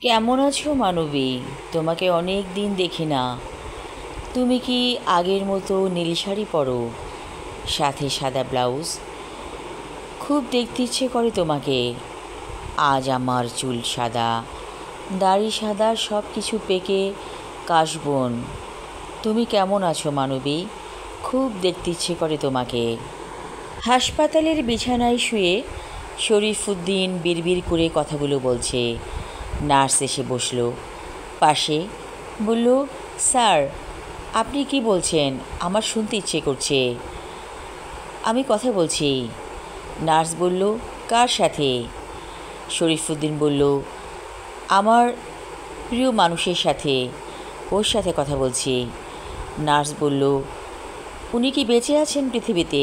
কেমন আছো মানবী? তোমাকে অনেক দিন দেখি না। তুমি কি আগের মতো নীল শাড়ি পরো, সাথে সাদা ব্লাউজ? খুব দেখতে ইচ্ছে করে তোমাকে। আজ আমার চুল সাদা, দাড়ি সাদা, সব কিছু পেকে কাশবন। তুমি কেমন আছো মানবী? খুব দেখতে ইচ্ছে করে তোমাকে। হাসপাতালের বিছানায় শুয়ে শরীফুদ্দিন বিড়বিড় করে কথাগুলো বলছে। নার্স এসে বসলো পাশে, বলল, স্যার, আপনি কি বলছেন? আমার শুনতে ইচ্ছে করছে। আমি কথা বলছি। নার্স বলল, কার সাথে? শরীফুদ্দিন বলল, আমার প্রিয় মানুষের সাথে, ওর সাথে কথা বলছি। নার্স বলল, উনি কি বেঁচে আছেন পৃথিবীতে,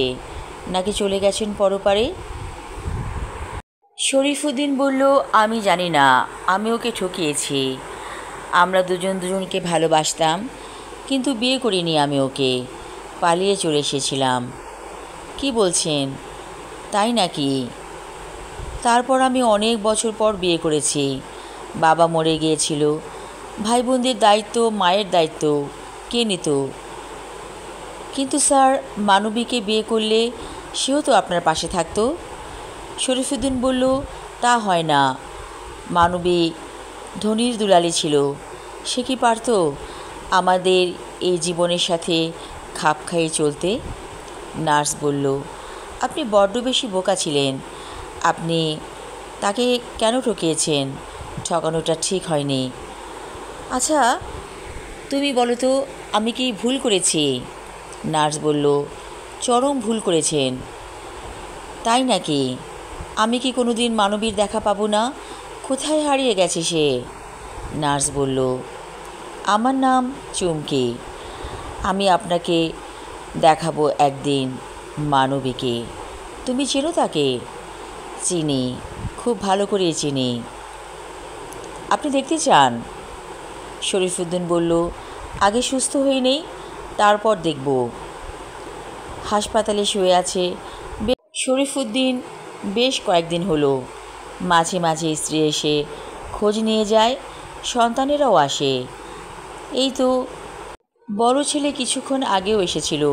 নাকি চলে গেছেন পরপারে? শরীফুদ্দিন বলল, আমি জানি না, আমি ওকে ঠকিয়েছি। আমরা দুজন দুজনকে ভালোবাসতাম, কিন্তু বিয়ে করিনি আমি ওকে, পালিয়ে চলে এসেছিলাম। কি বলছেন? তাই নাকি? তারপর আমি অনেক বছর পর বিয়ে করেছি। বাবা মরে গিয়েছিল, ভাই বোনদের দায়িত্ব, মায়ের দায়িত্ব কে নিত? কিন্তু স্যার, মানবীকে বিয়ে করলে সেও তো আপনার পাশে থাকতো। শরীফুদ্দিন বলল, তা হয় না। মানবী ধনির দুলালি ছিল, সে কি পারত আমাদের এই জীবনের সাথে খাপ খাইয়ে চলতে? নার্স বলল, আপনি বড্ড বেশি বোকা ছিলেন। আপনি তাকে কেন ঠকিয়েছেন? ঠকানোটা ঠিক হয়নি। আচ্ছা, তুমি বলো তো, আমি কি ভুল করেছি? নার্স বলল, চরম ভুল করেছেন। তাই নাকি? আমি কি কোনো দিন মানবীর দেখা পাবো না? কোথায় হারিয়ে গেছে সে? নার্স বলল, আমার নাম চুমকি। আমি আপনাকে দেখাবো একদিন মানবীকে। তুমি চেনো তাকে? চিনি, খুব ভালো করে চিনি। আপনি দেখতে চান? শরীফুদ্দিন বলল, আগে সুস্থ হয়ে নেই, তারপর দেখব। হাসপাতালে শুয়ে আছে শরীফুদ্দিন বেশ কয়েকদিন হলো। মাঝে মাঝে স্ত্রী এসে খোঁজ নিয়ে যায়, সন্তানেরাও আসে। এই তো বড় ছেলে কিছুক্ষণ আগেও এসেছিল।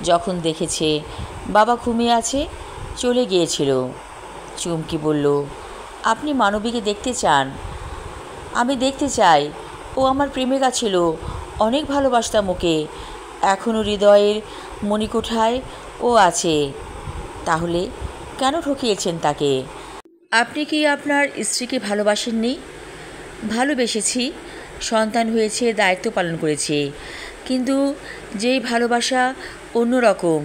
যখন দেখেছে বাবা ঘুমিয়ে আছে, চলে গিয়েছিল। চুমকি বলল, আপনি মানবীকে দেখতে চান? আমি দেখতে চাই। ও আমার প্রেমিকা ছিল, অনেক ভালোবাসতাম ওকে। এখনও হৃদয়ের মণিকোঠায় ও আছে। তাহলে কেন ঠকিয়েছেন তাকে? আপনি কি আপনার স্ত্রীকে ভালোবাসেননি? ভালোবেসেছি, সন্তান হয়েছে, দায়িত্ব পালন করেছি, কিন্তু যেই ভালোবাসা অন্যরকম,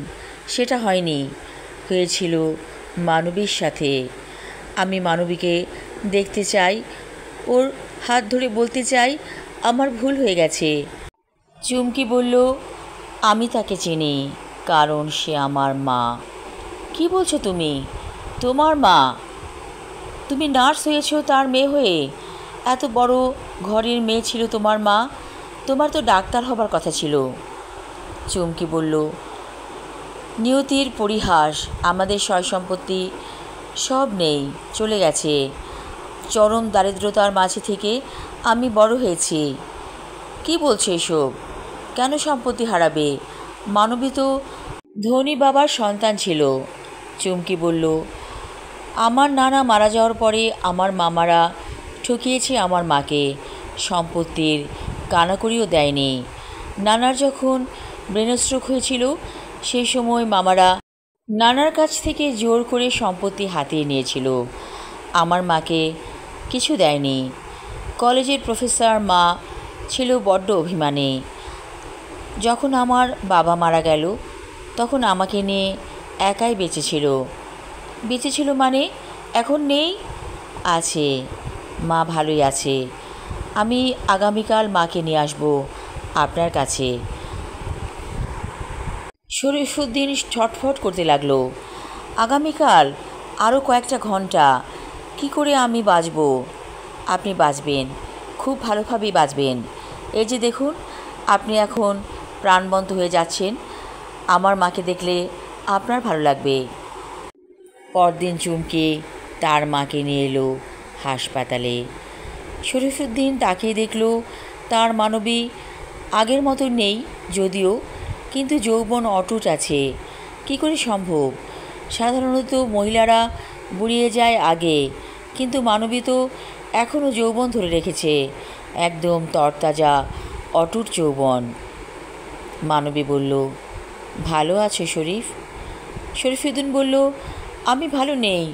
সেটা হয়নি। হয়েছিল মানবীর সাথে। আমি মানবীকে দেখতে চাই, ওর হাত ধরে বলতে চাই আমার ভুল হয়ে গেছে। চুমকি বলল, আমি তাকে চিনি, কারণ সে আমার মা। কি বলছো তুমি? তোমার মা? তুমি নার্স হয়েছো তার মেয়ে হয়ে? এত বড় ঘরের মেয়ে ছিল তোমার মা। তোমার তো ডাক্তার হবার কথা ছিল। চুমকি বলল, নিয়তির পরিহাস, আমাদের সয় সম্পত্তি সব নেই, চলে গেছে। চরম দারিদ্রতার মাঝে থেকে আমি বড় হয়েছি। কি বলছো এসব? কেন সম্পত্তি হারাবে? মানবী তো ধনী বাবার সন্তান ছিল। চুমকি বলল, আমার নানা মারা যাওয়ার পরে আমার মামারা ঠকিয়েছে আমার মাকে, সম্পত্তির কানাকড়িও দেয়নি। নানার যখন ব্রেন স্ট্রোক হয়েছিল, সেই সময় মামারা নানার কাছ থেকে জোর করে সম্পত্তি হাতিয়ে নিয়েছিল। আমার মাকে কিছু দেয়নি। কলেজের প্রফেসর মা ছিল বড্ড অভিমানী। যখন আমার বাবা মারা গেল, তখন আমাকে নিয়ে একাই বেঁচেছিল। বেঁচেছিল মানে এখন নেই? আছে, মা ভালোই আছে। আমি আগামীকাল মাকে নিয়ে আসব আপনার কাছে। শরীফুদ্দিন ছটফট করতে লাগলো। আগামীকাল? আরও কয়েকটা ঘন্টা। কি করে আমি বাঁচব? আপনি বাঁচবেন, খুব ভালোভাবেই বাঁচবেন। এই যে দেখুন, আপনি এখন প্রাণবন্ত হয়ে যাচ্ছেন। আমার মাকে দেখলে আপনার ভালো লাগবে। পরদিন চুমকি তার মাকে নিয়ে এলো হাসপাতালে। শরীফুদ্দিন তাকিয়ে দেখল তার মানবী আগের মতো নেই যদিও, কিন্তু যৌবন অটুট আছে। কি করে সম্ভব? সাধারণত মহিলারা বুড়িয়ে যায় আগে, কিন্তু মানবী তো এখনও যৌবন ধরে রেখেছে, একদম তরতাজা অটুট যৌবন। মানবী বলল, ভালো আছো শরীফ? শরীফুদ্দিন বলল, আমি ভালো নেই,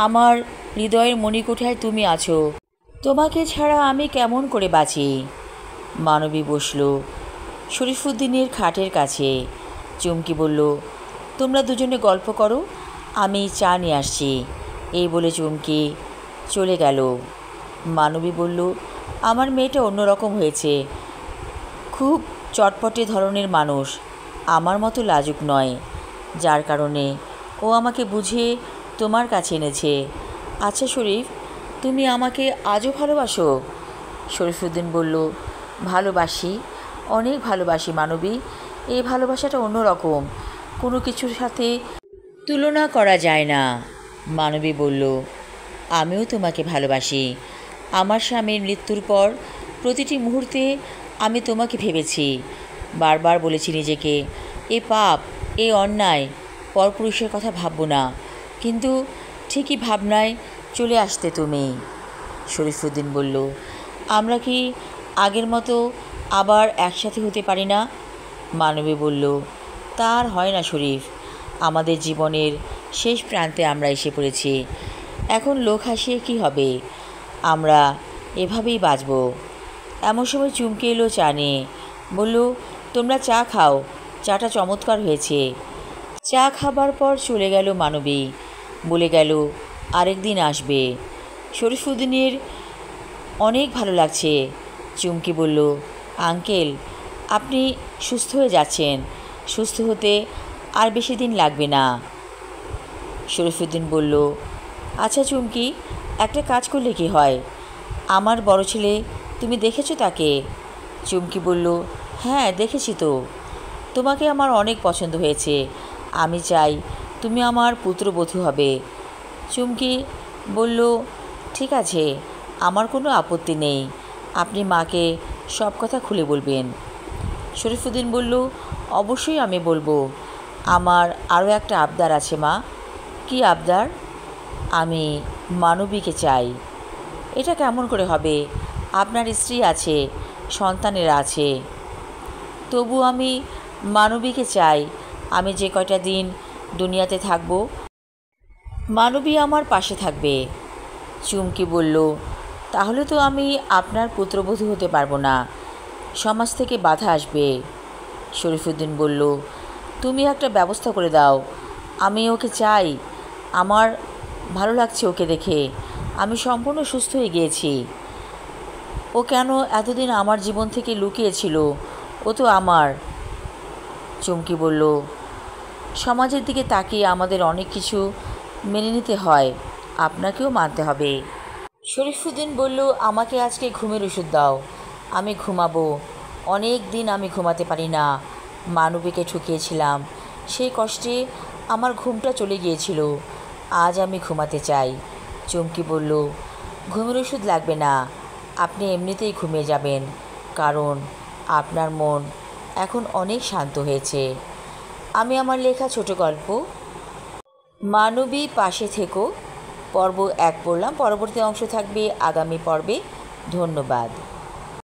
আমার হৃদয়ের মণিকোঠায় তুমি আছো, তোমাকে ছাড়া আমি কেমন করে বাঁচি? মানবী বসল শরীফুদ্দিনের খাটের কাছে। চুমকি বলল, তোমরা দুজনে গল্প করো, আমি চা নিয়ে আসছি। এই বলে চুমকি চলে গেল। মানবী বলল, আমার মেয়েটা অন্যরকম হয়েছে, খুব চটপটে ধরনের মানুষ, আমার মতো লাজুক নয়, যার কারণে ও আমাকে বুঝিয়ে তোমার কাছে এনেছে। আচ্ছা শরীফ, তুমি আমাকে আজও ভালোবাসো? শরীফুদ্দিন বলল, ভালোবাসি, অনেক ভালোবাসি মানবী। এই ভালোবাসাটা অন্যরকম, কোনো কিছুর সাথে তুলনা করা যায় না। মানবী বলল, আমিও তোমাকে ভালোবাসি। আমার স্বামীর মৃত্যুর পর প্রতিটি মুহূর্তে আমি তোমাকে ভেবেছি, বারবার বলেছি নিজেকে, এ পাপ, এ অন্যায়, পরপুরুষের কথা ভাববো না, কিন্তু ঠিকই ভাবনায় চলে আসতে তুমি। শরীফুদ্দিন বলল, আমরা কি আগের মতো আবার একসাথে হতে পারি না? মানবী বলল, তা আর হয় না শরীফ, আমাদের জীবনের শেষ প্রান্তে আমরা এসে পড়েছি, এখন লোক হাসিয়ে কী হবে, আমরা এভাবেই বাঁচব। এমন সময় চুমকে এলো চা নিয়ে, বলল, তোমরা চা খাও, চাটা চমৎকার হয়েছে। চা খাবার পর চলে গেল মানবী, বলে গেল আরেকদিন আসবে। শরীফুদ্দিনের অনেক ভালো লাগছে। চুমকি বলল, আঙ্কেল, আপনি সুস্থ হয়ে যাচ্ছেন, সুস্থ হতে আর বেশি দিন লাগবে না। শরীফুদ্দিন বলল, আচ্ছা চুমকি, একটা কাজ করলে কি হয়? আমার বড় ছেলে, তুমি দেখেছো তাকে? চুমকি বলল, হ্যাঁ দেখেছি তো, তোমাকে আমার অনেক পছন্দ হয়েছে, আমি চাই তুমি আমার পুত্রবধূ হবে। চুমকি বলল, ঠিক আছে, আমার কোনো আপত্তি নেই, আপনি মাকে সব কথা খুলে বলবেন। শরীফুদ্দিন বলল, অবশ্যই আমি বলবো, আমার আরও একটা আবদার আছে মা। কি আবদার? আমি মানবীকে চাই। এটা কেমন করে হবে? আপনার স্ত্রী আছে, সন্তানেরা আছে, তবু আমি মানবীকে চাই। আমি যে কয়টা দিন দুনিয়াতে থাকব, মানবী আমার পাশে থাকবে। চুমকি বলল, তাহলে তো আমি আপনার পুত্রবধূ হতে পারবো না, সমাজ থেকে বাধা আসবে। শরীফুদ্দিন বলল, তুমি একটা ব্যবস্থা করে দাও, আমি ওকে চাই, আমার ভালো লাগছে ওকে দেখে, আমি সম্পূর্ণ সুস্থ হয়ে গিয়েছি। ও কেন এতদিন আমার জীবন থেকে লুকিয়েছিল? ও তো আমার। চুমকি বলল, সমাজের দিকে তাকিয়ে আমাদের অনেক কিছু মেনে নিতে হয়, আপনাকেও মানতে হবে। শরীফুদ্দিন বলল, আমাকে আজকে ঘুমের ওষুধ দাও, আমি ঘুমাবো। অনেক দিন আমি ঘুমাতে পারি না, মানবীকে ঠকিয়েছিলাম, সেই কষ্টে আমার ঘুমটা চলে গিয়েছিল, আজ আমি ঘুমাতে চাই। চুমকি বলল, ঘুমের ওষুধ লাগবে না, আপনি এমনিতেই ঘুমিয়ে যাবেন, কারণ আপনার মন এখন অনেক শান্ত হয়েছে। আমি আমার লেখা ছোট গল্প মানবী পাশে থেকো পর্ব 1 পড়লাম, পরবর্তী অংশ থাকবে আগামী পর্বে। ধন্যবাদ।